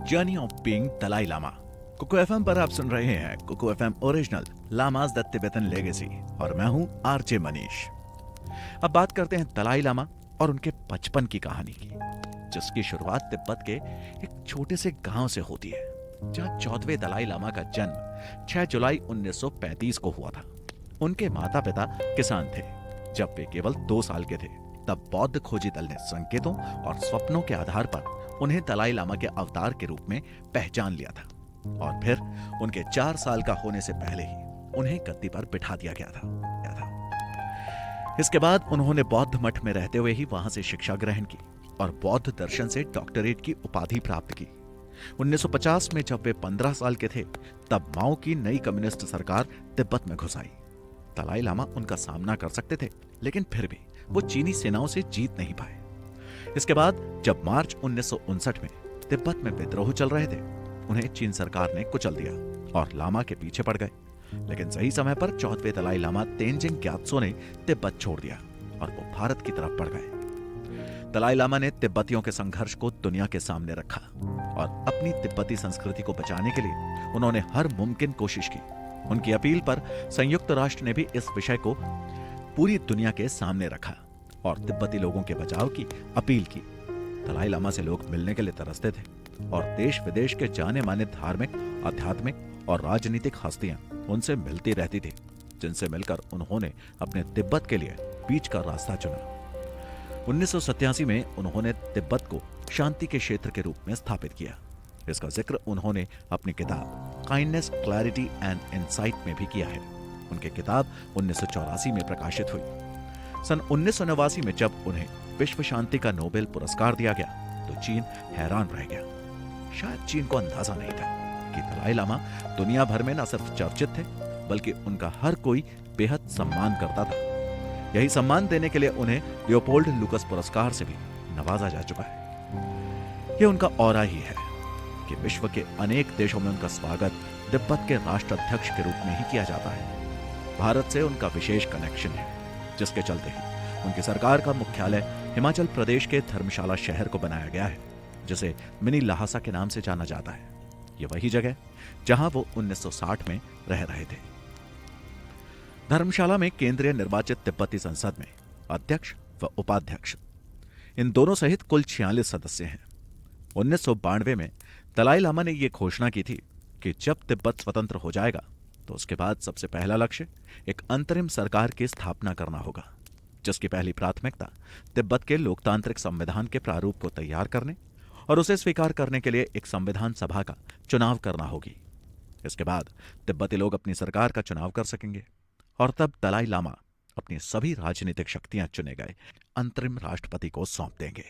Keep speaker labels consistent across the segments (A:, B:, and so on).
A: Journey of being Dalai Lama. Kuku FM पर आप सुन रहे हैं Kuku FM original lamas the Tibetan legacy और मैं हूं आरजे मनीष। अब बात करते हैं दलाई लामा और उनके बचपन की कहानी की, जिसकी शुरुआत तिब्बत के एक छोटे से गांव से होती है, जहां 14वें दलाई लामा का जन्म 6 जुलाई 1935 को हुआ था। उनके माता पिता किसान थे। जब वे केवल 2 साल के थे, तब बौद्ध खोजी दल ने संकेतों और स्वप्नों के आधार पर उन्हें दलाई लामा के अवतार के रूप में पहचान लिया था और फिर उनके 4 साल का होने से पहले ही उन्हें गद्दी पर बिठा दिया गया था। इसके बाद उन्होंने बौद्ध मठ में रहते हुए ही वहां से शिक्षा ग्रहण की और बौद्ध दर्शन से डॉक्टरेट की उपाधि प्राप्त की। 1950 में जब वे 15 साल के थे, तब माओ की नई कम्युनिस्ट सरकार तिब्बत में घुस आई। दलाई लामा उनका सामना कर सकते थे, लेकिन फिर भी वो चीनी सेनाओं से जीत नहीं पाए। इसके बाद जब मार्च 1959 में तिब्बत में विद्रोह चल रहे थे, उन्हें चीन सरकार ने कुचल दिया और लामा के पीछे पड़ गए। लेकिन सही समय पर 14वें दलाई लामा तेंजिंग ग्यात्सो ने तिब्बत छोड़ दिया और वो भारत की तरफ बढ़ गए। दलाई लामा ने तिब्बतियों के संघर्ष को दुनिया के सामने रखा और अपनी तिब्बती संस्कृति को बचाने के लिए उन्होंने हर मुमकिन कोशिश की। उनकी अपील पर संयुक्त राष्ट्र ने भी इस विषय को पूरी दुनिया के सामने रखा और तिब्बती लोगों के बचाव की अपील की। दलाई लामा से लोग मिलने के लिए तरसते थे और देश विदेश के जाने माने धार्मिक, आध्यात्मिक और राजनीतिक हस्तियां उनसे मिलती रहती थी, जिनसे मिलकर उन्होंने अपने तिब्बत के लिए बीच का रास्ता चुना। 1987 में उन्होंने तिब्बत को शांति के क्षेत्र के रूप में स्थापित किया। इसका जिक्र उन्होंने अपनी किताब काइंडनेस, क्लैरिटी एंड इनसाइट में भी किया है। उनकी किताब 1984 में प्रकाशित हुई। सन 1989 में जब उन्हें विश्व शांति का नोबेल पुरस्कार दिया गया, तो चीन हैरान रह गया। शायद चीन को अंदाजा नहीं था कि दलाई लामा दुनिया भर में न सिर्फ चर्चित थे, बल्कि उनका हर कोई बेहद सम्मान करता था। यही सम्मान देने के लिए उन्हें लियोपोल्ड लुकस पुरस्कार से भी नवाजा जा चुका है। यह उनका ऑरा ही है कि विश्व के अनेक देशों में उनका स्वागत तिब्बत के राष्ट्राध्यक्ष के रूप में ही किया जाता है। भारत से उनका विशेष कनेक्शन है, जिसके चलते ही उनकी सरकार का मुख्यालय हिमाचल प्रदेश के धर्मशाला शहर को बनाया गया है, जिसे मिनी लहासा के नाम से जाना जाता है। यह वही जगह जहां वो 1960 में रह रहे थे। धर्मशाला में केंद्रीय निर्वाचित तिब्बती संसद में अध्यक्ष व उपाध्यक्ष, इन दोनों सहित कुल 46 सदस्य हैं। 1992 में दलाई लामा ने यह घोषणा की थी कि जब तिब्बत स्वतंत्र हो जाएगा, तो उसके बाद सबसे पहला लक्ष्य एक अंतरिम सरकार की स्थापना करना होगा, जिसकी पहली प्राथमिकता तिब्बत के लोकतांत्रिक संविधान के प्रारूप को तैयार करने और उसे स्वीकार करने के लिए एक संविधान सभा का चुनाव करना होगी। इसके बाद तिब्बती लोग अपनी सरकार का चुनाव कर सकेंगे और तब दलाई लामा अपनी सभी राजनीतिक शक्तियां चुने गए अंतरिम राष्ट्रपति को सौंप देंगे।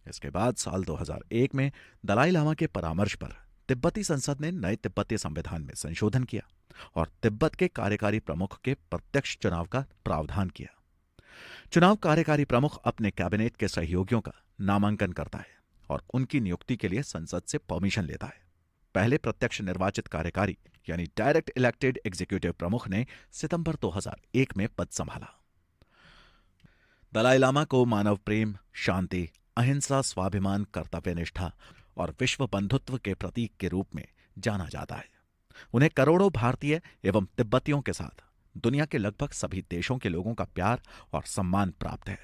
A: इसके बाद साल 2001 में दलाई लामा के परामर्श पर तिब्बती संसद ने नए तिब्बती संविधान में संशोधन किया और तिब्बत के कार्यकारी प्रमुख के प्रत्यक्ष चुनाव का प्रावधान किया। चुनाव कार्यकारी प्रमुख अपने कैबिनेट के सहयोगियों का नामांकन करता है और उनकी नियुक्ति के लिए संसद से परमिशन लेता है। पहले प्रत्यक्ष निर्वाचित कार्यकारी यानी डायरेक्ट इलेक्टेड एग्जीक्यूटिव प्रमुख ने सितंबर 2001 में पद संभाला। दलाई लामा को मानव प्रेम, शांति, अहिंसा, स्वाभिमान, कर्तव्यनिष्ठा और विश्व बंधुत्व के प्रतीक के रूप में जाना जाता है। उन्हें करोड़ों भारतीय एवं तिब्बतियों के साथ दुनिया के लगभग सभी देशों के लोगों का प्यार और सम्मान प्राप्त है।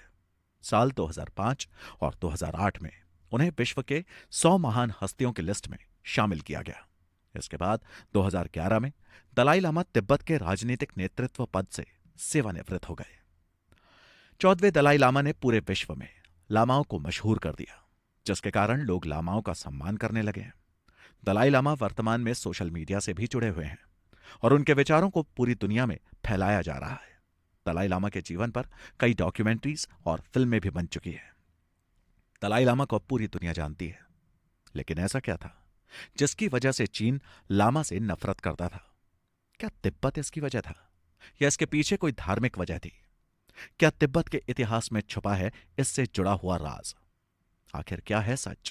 A: साल 2005 और 2008 में उन्हें विश्व के 100 महान हस्तियों की लिस्ट में शामिल किया गया। इसके बाद 2011 में दलाई लामा तिब्बत के राजनीतिक नेतृत्व पद से सेवानिवृत्त हो गए। 14वें दलाई लामा ने पूरे विश्व में लामाओं को मशहूर कर दिया, जिसके कारण लोग लामाओं का सम्मान करने लगे हैं। दलाई लामा वर्तमान में सोशल मीडिया से भी जुड़े हुए हैं और उनके विचारों को पूरी दुनिया में फैलाया जा रहा है। दलाई लामा के जीवन पर कई डॉक्यूमेंट्रीज और फिल्में भी बन चुकी हैं। दलाई लामा को अब पूरी दुनिया जानती है, लेकिन ऐसा क्या था जिसकी वजह से चीन लामा से नफरत करता था? क्या तिब्बत इसकी वजह था या इसके पीछे कोई धार्मिक वजह थी? क्या तिब्बत के इतिहास में छुपा है इससे जुड़ा हुआ राज? आखिर क्या है सच?